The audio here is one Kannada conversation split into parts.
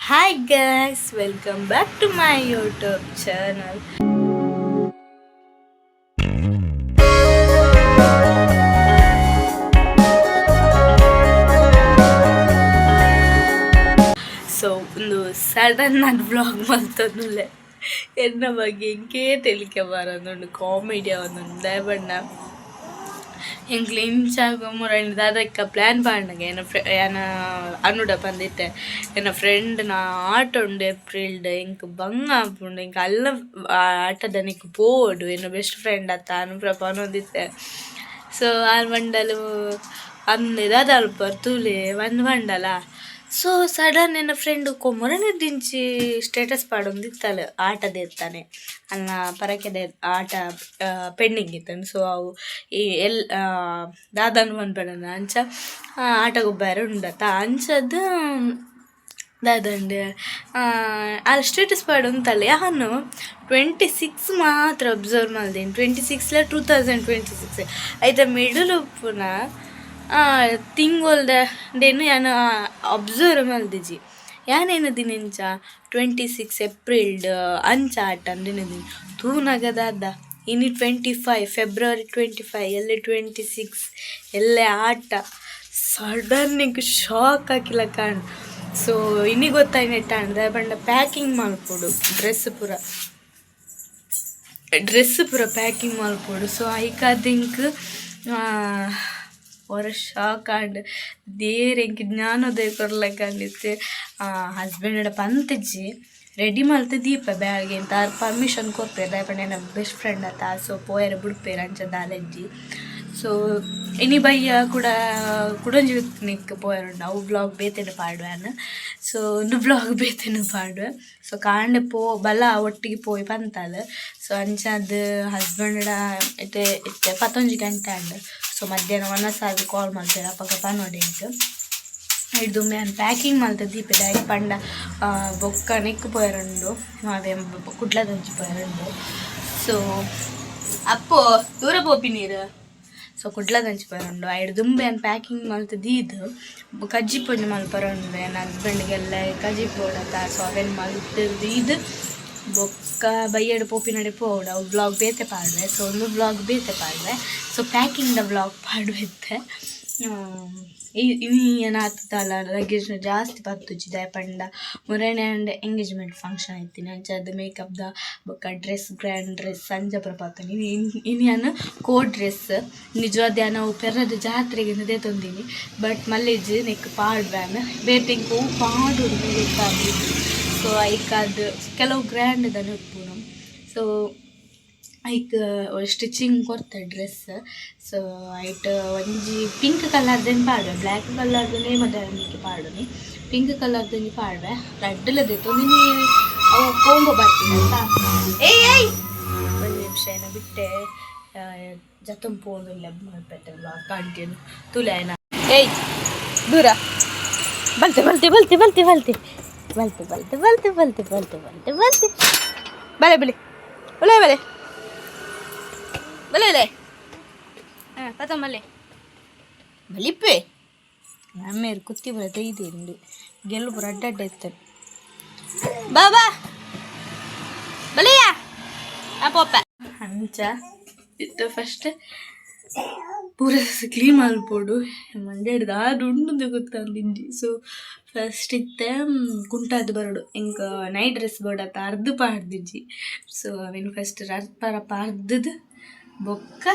Hi guys, welcome back to my YouTube channel. So ಒಂದು ಸಡನ್ ನಾನು ವ್ಲಾಗ್ ಮಾಡ್ತಾನುಲ್ಲೆ ಎನ್ನ ಬಗ್ಗೆ ಇಂಕೇ ತಿಳಿಕೆ ಬರೋದು ಕಾಮಿಡಿ ಒಂದೊಂದು ದಯಬಣ್ಣ ಹಿಂಗೆ ಇಂಚಾಗ ಮುರಂಡ್ ದಾದಕ್ಕ ಪ್ಲ್ಯಾನ್ ಪಾಂಡಗೆ ಏನ ಅನ್ನುಡ ಬಂದಿತ್ತೆ ಎನ್ನ ಫ್ರೆಂಡ್ನ ಆಟ ಉಂಡು ಏಪ್ರಿಲ್ಡ್ ಇಂಕ್ ಬಂಗ ಆಪುಂಡು ಇಂಕ ಅಲ್ಲ ಆಟದ ನಿಕ್ ಪೋಡು ಎನ್ನ ಬೆಸ್ಟ್ ಫ್ರೆಂಡ್ ಅತ್ತ ಅನುಪ್ರಭ ಅನ್ನೋದಿತ್ತೆ ಸೊ ಆ ಮಂಡಲು ಅಂದಿದ ಅಲ್ಪ ತೂಲೆ ಒಂದು ಮಂಡಲ ಸೊ ಸಡನ್ ನನ್ನ ಫ್ರೆಂಡ್ ಕೊಮ್ಮರನೆ ದಿಂಚಿ ಸ್ಟೇಟಸ್ ಪಾಡೊಂದಿತ್ತಲ್ಲ ಆಟದ ಇರ್ತಾನೆ ಅನ್ನ ಪರಕೆದ ಆಟ ಪೆಂಡಿಂಗ್ ಇತ್ತಾನೆ ಸೊ ಅವು ಈ ದಾದನ್ ಬಂದ್ಬೇಡನ ಅಂಚ ಆಟ ಗೊಬ್ಬರ ಉಂಡತ್ತ ಅಂಚದ್ದು ದಾದಂಡೆ ಅಲ್ಲಿ ಸ್ಟೇಟಸ್ ಪಾಡೊಂತಲ್ಲ ಯಾನು 26 ಮಾತ್ರ ಅಬ್ಸರ್ವ್ ಮಾಡಿದೆನು 26 2026 ಆಯ್ತಾ ಮಿಡಲ್ ಪುನಃ ತಿಂಗೊಲ್ದೇನು ಯಾನು ಅಬ್ಸರ್ವ್ ಮಲ್ದಿಜಿ ಯಾನೇನದಿನ ಇಂಚ 26 ಏಪ್ರಿಲ್ಡ್ ಅಂಚ ಆಟ ಅಂದಿನದಿನ ತೂನಗದಾದ ಇನ್ನು 25 ಫೆಬ್ರವರಿ 25 ಎಲ್ಲೇ 26 ಎಲ್ಲೇ ಆಟ ಸಡನ್ ನಿಂಗೆ ಶಾಕ್ ಹಾಕಿಲ್ಲ ಕಾಣ್ ಸೊ ಇನ್ನಿಗೆ ಗೊತ್ತಾಯ್ತು ಅಂದ್ರೆ ಬಂಡ ಪ್ಯಾಕಿಂಗ್ ಮಾಡ್ಕೊಡು ಡ್ರೆಸ್ ಪೂರ ಪ್ಯಾಕಿಂಗ್ ಮಾಡ್ಕೊಡು ಸೊ ಐಕಾದಿಂಕ್ ಹೊರ ಶಾಕ್ ಆಂಡ್ ದೇರ್ ಎಂಕ್ ಜ್ಞಾನೋದಯ ಕೊರ್ಲಕ್ಕಂಡಿತ್ತು ಹಸ್ಬೆಂಡ್ ಪಂತಜ್ಜಿ ರೆಡಿ ಮಲ್ತು ದೀಪ ಬ್ಯಾಗ್ಗೆ ಅಂತ ಪರ್ಮಿಷನ್ ಕೊಡ್ಪೇರು ದಾಯಪಂಡ ನನ್ನ ಬೆಸ್ಟ್ ಫ್ರೆಂಡ್ ಅತ್ತ ಸೊ ಪೋಯರ ಬಿಡ್ಪೇರು ಅಂಚದ ಅಲೆಜ್ಜಿ ಸೊ ಇನಿ ಬಯ್ಯ ಕೂಡ ಕುಡಂಜಿ ನಿಕ್ ಪೋಯರುಂಡು ಅವು ಬ್ಲಾಗ್ ಬೇತೆನು ಪಾಡುವೆನು ಸೊ ಒಂದು ಬ್ಲಾಗ್ ಬೇತೆನು ಪಾಡುವೆ ಸೊ ಕಾಂಡೆ ಬಲ ಒಟ್ಟಿಗೆ ಪೋಯಿ ಪಂತಲ್ ಸೊ ಅಂಚದ ಹಸ್ಬೆಂಡ್ ಇತ್ತೆ 11 ಗಂಟೆ ಅಂಡ್ ಸೊ ಮಧ್ಯಾಹ್ನ ಒನ್ನಸಾಗಿ ಕಾಲ್ ಮಾಡ್ತಾರೆ ಅಪ್ಪಗ ಪನೋಡೆ ಇಟ್ಟು ಹಿಡ್ದು ನಾನು ಪ್ಯಾಕಿಂಗ್ ಮಾಡ್ತಾ ದೀಪದ ಪಂಡ ಬೊಕ್ಕ ನೆಕ್ ಪೋಯರುಂಡು ಅವೇ ಕುಡ್ಲದಂಚಿ ಪೋಯರುಂಡು ಸೊ ಅಪ್ಪೋ ದೂರ ಪೋಪಿ ನೀರು ಸೊ ಕುಡ್ಲದಂಚಿ ಪೋಯರುಂಡು ಐಡು ದುಂಬೆ ನಾನು ಪ್ಯಾಕಿಂಗ್ ಮಾಡ್ತಾ ದೀದು ಕಜ್ಜಿ ಪೊಂಜಿ ಮಲ್ಪರುಂಡು ನನ್ನ ಹಸ್ಬೆಂಡ್ಗೆಲ್ಲ ಕಜ್ಜಿ ಪೋಡತ್ತ ಸೊ ಅವೇನು ಮಲ್ತು ದೀದು ಬೊಕ್ಕ ಬೈಯಡು ಪೋಪಿನಡೆ ಪೋಡು ಅವು ಬ್ಲಾಗ್ ಬೇತೆ ಪಾಡುವೆ ಸೊ ಒಂದು ಬ್ಲಾಗ್ ಬೇತೆ ಪಾಡುವೆ ಸೊ ಪ್ಯಾಕಿಂಗ್ದ ಬ್ಲಾಗ್ ಪಾಡುತ್ತೆ ಏನಾಗ್ತದಲ್ಲ ಲಗೇಜ್ನ ಜಾಸ್ತಿ ಬರ್ತುಜಿ ದಯಪಂಡ ಮುರणे ಅಂಡ್ ಎಂಗೇಜ್ಮೆಂಟ್ ಫಂಕ್ಷನ್ ಐತಿನಿ ಅಂಚದ್ದು ಮೇಕಪ್ದ ಬೊಕ್ಕ ಗ್ರ್ಯಾಂಡ್ ಡ್ರೆಸ್ ಸಂಜೆ ಪ್ರಪಾತನಿ ಇನ್ನು ಕೋಡ್ ಡ್ರೆಸ್ ನಿಜವಾದ ನಾವು ಪೆರ್ರದ ಜಾತ್ರೆಗೆ ಇದೇ ತಂದೀನಿ ಬಟ್ ಮಲ್ಲೇಜ್ ನೆಕ್ ಪಾಡ್ವ್ಯಾನ್ ಬೇಟಿಂಗ್ ಪಾಡು ಸೊ ಐಕಾದ ಕೆಲವು ಗ್ರ್ಯಾಂಡ್ ಅದನ್ನು ಉಪ್ಪುನು ಸೊ ಐಕ್ ಸ್ಟಿಚಿಂಗ್ ಕೊಡ್ತಾರೆ ಡ್ರೆಸ್ ಸೊ ಐಟ್ ಒಂಜಿ ಪಿಂಕ್ ಕಲರ್ದೇನು ಪಾಡುವೆ ಬ್ಲ್ಯಾಕ್ ಕಲರ್ದೇ ಮಧ್ಯಾಹ್ನಕ್ಕೆ ಪಾಡುನಿ ಪಿಂಕ್ ಕಲರ್ದಂಗೆ ಪಾಡುವೆ ರೆಡ್ಲದೆ ತೊಂದಿನಿ ಅವು ಕೊಂಬ ಬರ್ತೀನಿ ಅಂತ ಏಯ್ ಒಂದು ನಿಮಿಷ ಏನೋ ಬಿಟ್ಟೆ ಜತಂ ಪೋನಿಲ್ಲ ಮಾಡ್ಬೇಕಲ್ಲ ಕಂಟಿನ್ಯೂ ತುಲೇನ ಏಯ್ ದೂರ ಬಲ್ತೆ ಬಲ್ತೆ ಬಲ್ತೆ ಬಲ್ತೆ ಬಲ್ತೆ ಬಲ್ತೆ ಬಲ್ತೆ ಬಲ್ತೆ ಬಲ್ತೆ ಬಲ್ತೆ ಬಲ್ತೆ ಬಲ್ತೆ ಬಲೆ ಬಲೆ ಒಳ್ಳೆ ಬಲೆ ಬಲೆ ಪತ ಮಲೆ ಬಲಿಪ್ಪೆ ಅಮ್ಮೇರು ಕುತ್ತಿ ಬರ ತೆಗಿದೆ ಉಂಡು ಗೆಲ್ಲು ಪುರ ಅಡ್ಡ ಇರ್ತಾರೆ ಬಾಬಾ ಬಲೆಯಾ ಪೋಪ ಅಂಚ ಇತ್ತು ಫಸ್ಟ್ ಪೂರ ಕ್ಲೀನ್ ಮಲ್ಪೋಡು ಮಂಡ್ಯದ ಉಂಡು ಗೊತ್ತಂದಿಂಜಿ ಸೊ ಫಸ್ಟ್ ಇತ್ತೆ ಕುಂಟಾದ ಬರಡು ಇಂಕ ನೈಟ್ ಡ್ರೆಸ್ ಬೋಡತ್ತ ಅರ್ಧ ಪಾಡ್ದಿಜ್ಜಿ ಸೊ ಅವೇನು ಫಸ್ಟ್ ರಪ್ಪ ಅರ್ಧದ ಬೊಕ್ಕ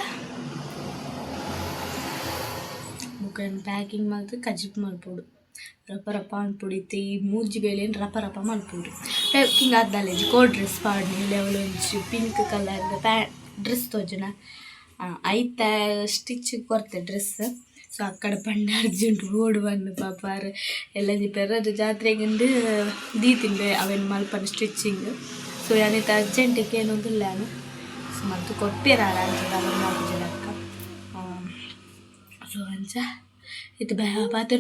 ಪ್ಯಾಕಿಂಗ್ ಮಾಡ್ದು ಕಜಿಪ್ ಮಲ್ಪೋಡು ರಪ್ಪ ರಪ್ಪ ಅನ್ಪುಡಿತ್ತೆ ಈ ಮೂಜಿ ಬೇಳೆನು ರಪ್ಪ ರಪ್ಪ ಮಲ್ಪೋಡು ಪ್ಯಾಕಿಂಗ್ ಆದ್ದಲ್ಲ ಕೋಡ್ ಡ್ರೆಸ್ ಪಾಡ್ನಿ ಲೆವೆಲ್ ಒಂಚು ಪಿಂಕ್ ಕಲರ್ದ ಡ್ರೆಸ್ ತೋಜನ ಐತ ಸ್ಟಿಚ್ ಕೊರ್ತೆ ಡ್ರೆಸ್ ಸೊ ಅಕ್ಕಡೆ ಪಂಡ ಅರ್ಜೆಂಟ್ ಓಡು ಬಂದು ಪಾಪಾರು ಎಲ್ಲ ಪೆರ್ರದು ಜಾತ್ರೆಗಿಂದು ದೀತಿಂಡೆ ಅವೇನು ಮಲ್ಪನ ಸ್ಟಿಚ್ಚಿಂಗ್ ಸೊ ಏನಿತ್ತು ಅರ್ಜೆಂಟಿಗೆ ಏನೊಂದಿಲ್ಲ ನಾನು ಸೊ ಮತ್ತು ಕೊಟ್ಟಿರಾಳ ಅಂಚದ ಅವ್ರು 4 ಜನಕ್ಕ ಸೊ ಅಂಚ ಇದು ಪಾತ್ರೆ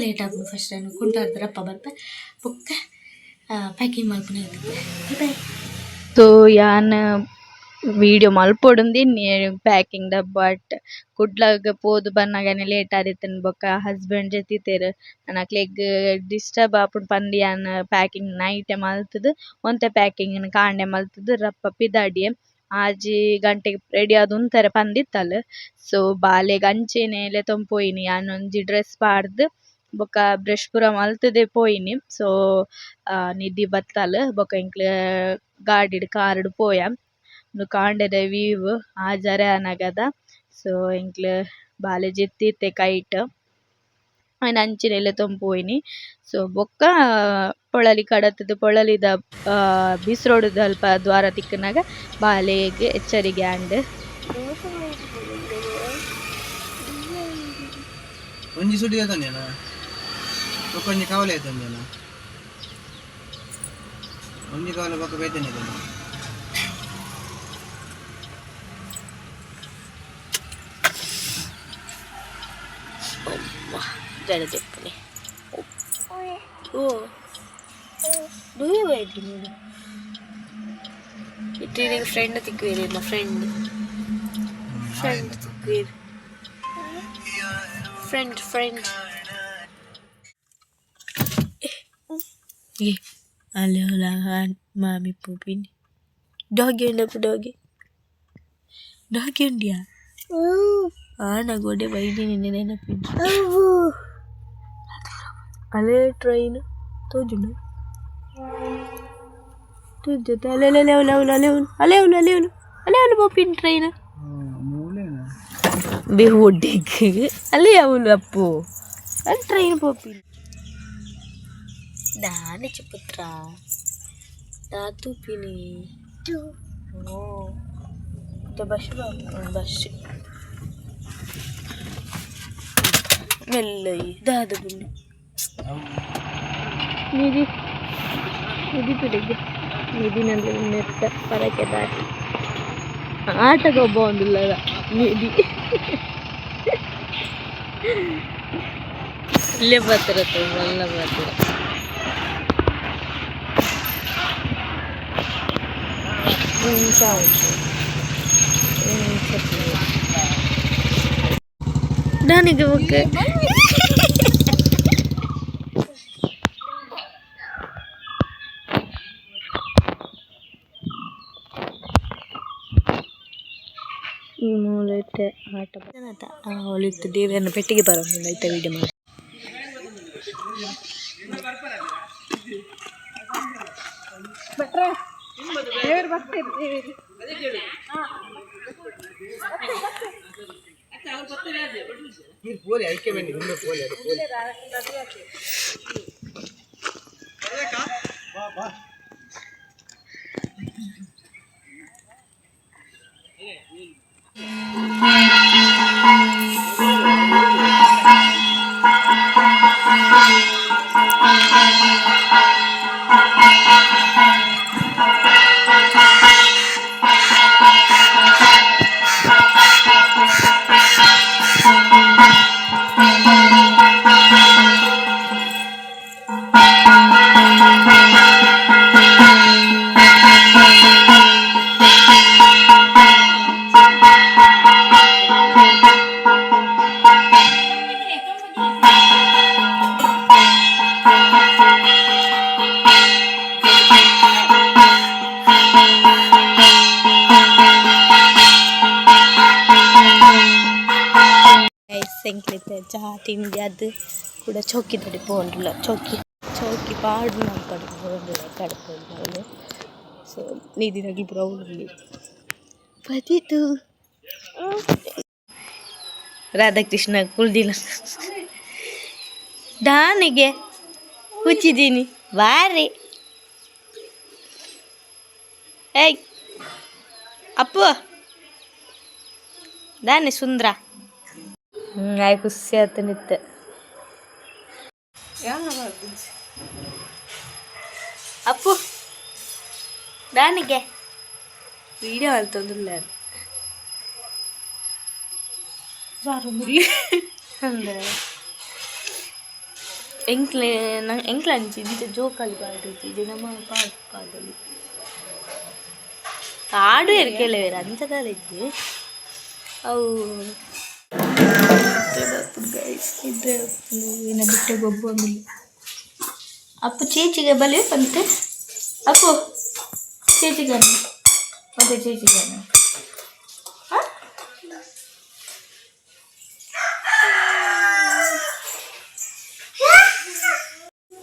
ಲೇಟ್ ಆಗ್ಬೋದು ಫಸ್ಟ್ ನಾನು ಕುಂಟಾಡ್ತಾರಪ್ಪ ಬರ್ಪೆ ಬೊಕ್ಕ ಪ್ಯಾಕಿಂಗ್ ಮಾಡ್ಕೊಂಡು ಸೊ ಯಾನ್ ವೀಡಿಯೋ ಮಲ್ಪೊಡುಂದು ಪ್ಯಾಕಿಂಗ್ ಬಟ್ ಕುಡ್ಲಗ್ ಪೋದು ಬನ್ನಗನೆ ಲೇಟ್ ಆದಿತ್ತಂಡ್ ಬೊಕ ಹಸ್ಬೆಂಡ್ ಜೆತ್ತಿತ್ತೆರ್ ನನಕ್ಲೆಗ್ ಡಿಸ್ಟರ್ಬ್ ಆಪುಂಡು ಪಂದ್ ಯಾನ್ ಪ್ಯಾಕಿಂಗ್ ನೈಟೆ ಮಲ್ತುದು ಒಂತೆ ಪ್ಯಾಕಿಂಗ್ ನ್ ಕಾಂಡೆ ಮಲ್ತುದು ರಪ್ಪ ಪಿದಾಡಿಯೆ ಆಜಿ ಗಂಟೆಗ್ ರೆಡಿ ಆದ್ ಉಂತರೆ ಪಂದಿತ್ತಲ್. ಸೊ ಬಾಲೆಗ್ ಅಂಚೆನೆ ಲೆತೊಂದು ಪೋಯಿನಿ ಯಾನ್ ಒಂಜಿ ಡ್ರೆಸ್ ಪಾಡ್ದ್ ಬೊಕ ಬ್ರಷ್ ಪೂರ ಮಲ್ತುದೆ ಪೋಯಿನಿ. ಸೊ ನಿದ್ದಿ ಬತ್ತಲ್ ಬೊಕ ಎಂಕ್ಲೆ ಗಾಡಿಡ್ ಕಾರ್ಡ್ ಪೋಯ ಉಂದು ಕಾಂಡೆದ ವೀವ್ ಆಜರೆ ಆನಗದ. ಸೊ ಎಂಕ್ಲೆ ಬಾಲೆ ಜೆತ್ತಿತ್ತೆ ಕೈಟ್ ಆಯ್ನ ಅಂಚಿನ ಲೆತೊಂದು ಪೋಯಿನಿ. ಸೊ ಬೊಕ್ಕ ಪೊಳಲಿ ಕಡತುದು ಪೊಳಲಿದ ಬಿಸ್ರೋಡುದು ಅಲ್ಪ ದ್ವಾರ ತಿಕ್ಕುನಗ ಬಾಲೆಗ್ ಎಚ್ಚರಿಕೆ ಆಂಡ್ ಒಂಜಿ ಸುಡಿ ಆತಂಜನ ಒಂಜಿ ಕವಲೆ ಆತಂಜನ ಒಂಜಿ ಕವಲೆ ಬೊಕ ಬೇತನೆ ಆತಂಜನ ಜಡ ತೆಪ್ಪನೆ ಓ ದೂರ ಇದ್ದಿ ನೀನು ಇಟ್ಟಿನ ಫ್ರೆಂಡ್ ತಿಕ್ಕುವಿರಿ ಇಲ್ಲ ಫ್ರೆಂಡ್ ತಿಕ್ಕುವಿರಿ ಫ್ರೆಂಡ್ ಏ ಅಲ್ಲಿ ಹೊಲ ಮಾಮಿ ಪೂಪಿನಿ ಡಾಗಿ ಉಂಡಪ್ಪ ಡಾಗಿ ಉಂಡಿಯಾ ಆನಗೋಡೆ ಬೈದಿ ನಿನ್ನೆ ನೆನಪಿದ್ದು ಅಲೆ ಟ್ರೈನ್ ತೋಜುಂಡು ತುಜ್ಜತೆ ಅಲೆ ಪೋಪಿನ್ ಟ್ರೈನ್ ಬೇವುಡ್ಡೆಗ್ ಅಲೆ ಅವಳು ಅಪ್ಪು ಅಲ್ಲಿ ಟ್ರೈನ್ ಪೋಪಿನ್ ನಾನೇ ಚಿಪುತ್ರ ತೂಪಿನಿ ಓ ಬಸ್ ಮೆಲ್ಲೈ ದಾದ ಬುಲ್ಲು ನಿಧಿ ತುಳಿಗೆ ನಿಧಿನಲ್ಲಿ ನೆತ್ತ ಪರಕೆ ದಾಟಿ ಆಟಕ್ಕೆ ಒಬ್ಬ ಒಂದಿಲ್ಲ ನಿಧಿ ಇಲ್ಲೇ ಬರ್ತಿರತ್ತೆ ಎಲ್ಲ ಬರ್ತಿರ ನನಗೆ ಓಕೆ ಈ ಮೂಲೈತೆ ಆಟ ಅವಳಿತ್ತು ದೇವಿಯನ್ನು ಪೆಟ್ಟಿಗೆ ಬರೋದಿಲ್ಲ ಐತೆ ವೀಡಿಯೋ ಮಾಡಿ ಎಂಕ್ಲೆತೆ ಚಹಾ ತಿಂಡಿ ಅದು ಕೂಡ ಚೌಕಿ ತಡಿ ಪೋಂಡ್ಲ ಚೌಕಿ ಪಾಡು ಮಾಡ್ಕೊಂಡು ಪೋಂಡ್ಲ ಕಡ್ಕೊಂಡು ಸೊ ನೀದಿನಾಗಿ ಬ್ರೌನಲ್ಲಿ ಪತಿತು ರಾಧಾಕೃಷ್ಣ ಕುಳ್ದಿಲ್ಲ ದಾನಿಗೆ ಹುಚ್ಚಿದ್ದೀನಿ ವಾರಿ ಏಯ್ ಅಪ್ಪು ದಾನೆ ಸುಂದ್ರ ಆಯ್ ಖುಷಿ ಆಯ್ತು ನಿತ್ಯ ಅಪ್ಪು ದಾನಿಗೆ വീഡിയോ വളർത്തുന്നില്ല ಎಂಕ್ಲಂಚಿ ಇಂಚ ಜೋಕಾಲಿ ಪಾಡ್ದು ನಮ್ಮ ಪಾಡಲಿ ಕಾಡು ಏರು ಕೆಲವೇರು ಅಂಚದಲ್ಲಿದ್ದು ಅವು ಇದ್ರೆ ಇನ್ನು ಬಿಟ್ಟೆ ಗೊಬ್ಬು ಅಂಗಲಿ ಅಪ್ಪು ಚೇಚಿಗೆ ಬಲೆ ಬಂತೆ ಅಪ್ಪು ಚೇಚಿಗನ್ನು ಮತ್ತೆ ಚೇಚಿಗನ್ನು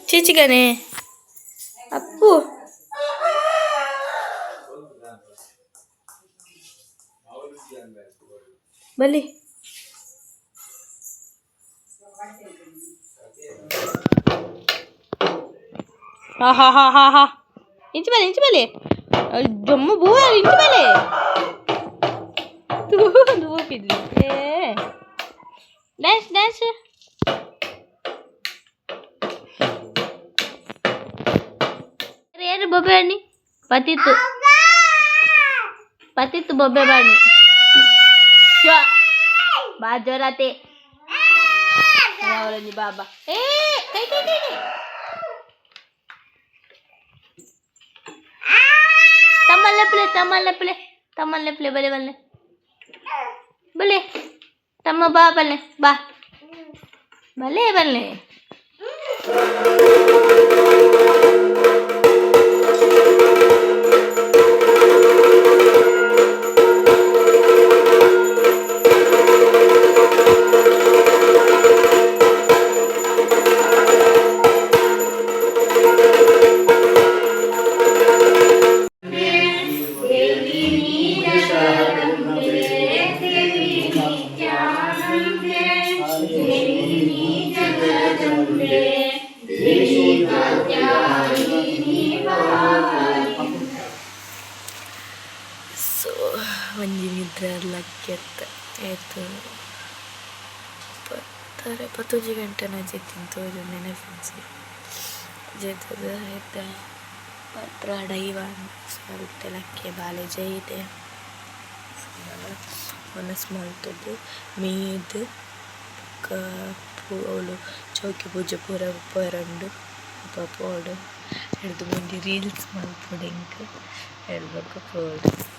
ಚೇಚಿಗನೆ ಅಪ್ಪು ಬಲಿ ಹಾ ಹಾ ಹಾ ಹಾ ಹಾ ಇಂಚು ಬಲೆ ಜಮ್ಮು ಬೂ ಇಂಚು ಬಲೆ ಊಪಿದ್ಲಿ ಡ್ಯಾನ್ಸ್ ಡ್ಯಾನ್ಸ್ ಏನು ಬೊಬ್ಬೆ ಬನ್ನಿ ಪತಿತ್ತು ಬೊಬ್ಬೆ ಬನ್ನಿ ಬಾ ಜೋರಾತೆ ಬಾಬಾ ಏ ಕೈ ಕೈ ಕೈ ತಮ್ಮಲ್ಲೆ ಬಲೆ ಬಲೆ ತಮ್ಮ ಬಾ ಬಲ್ಲೆ ಬಾ ಬಲ್ಲೆ ಸೊ ಒಂಜಿ ನಿದ್ರೆ ಲಕ್ಕೆತ್ತ ಆಯ್ತು 11 ಗಂಟೆನ ಜೆತ್ತಿನ ತೋಜು ನೆನಪಿಸಿ ಜೆತ್ತದ ಆಯ್ತ ಪತ್ರ ಡೈವ ಸ್ವಲ್ಪ ಲಕ್ಕೆ ಬಾಲೆ ಜೈದೆ ಮನಸ್ಸು ಮಾಡ್ತದ್ದು ಮೀದು ಅವಳು ಚೌಕಿ ಪೂಜೆ ಪೂರ ಪರಂಡು ಪೋಡು ಹಿಡಿದು ಮುಂದೆ ರೀಲ್ಸ್ ಮಾಡ್ಕೊಡು ಇಂಕ ಹೇಳ್ಬೇಕು ಪೋಡು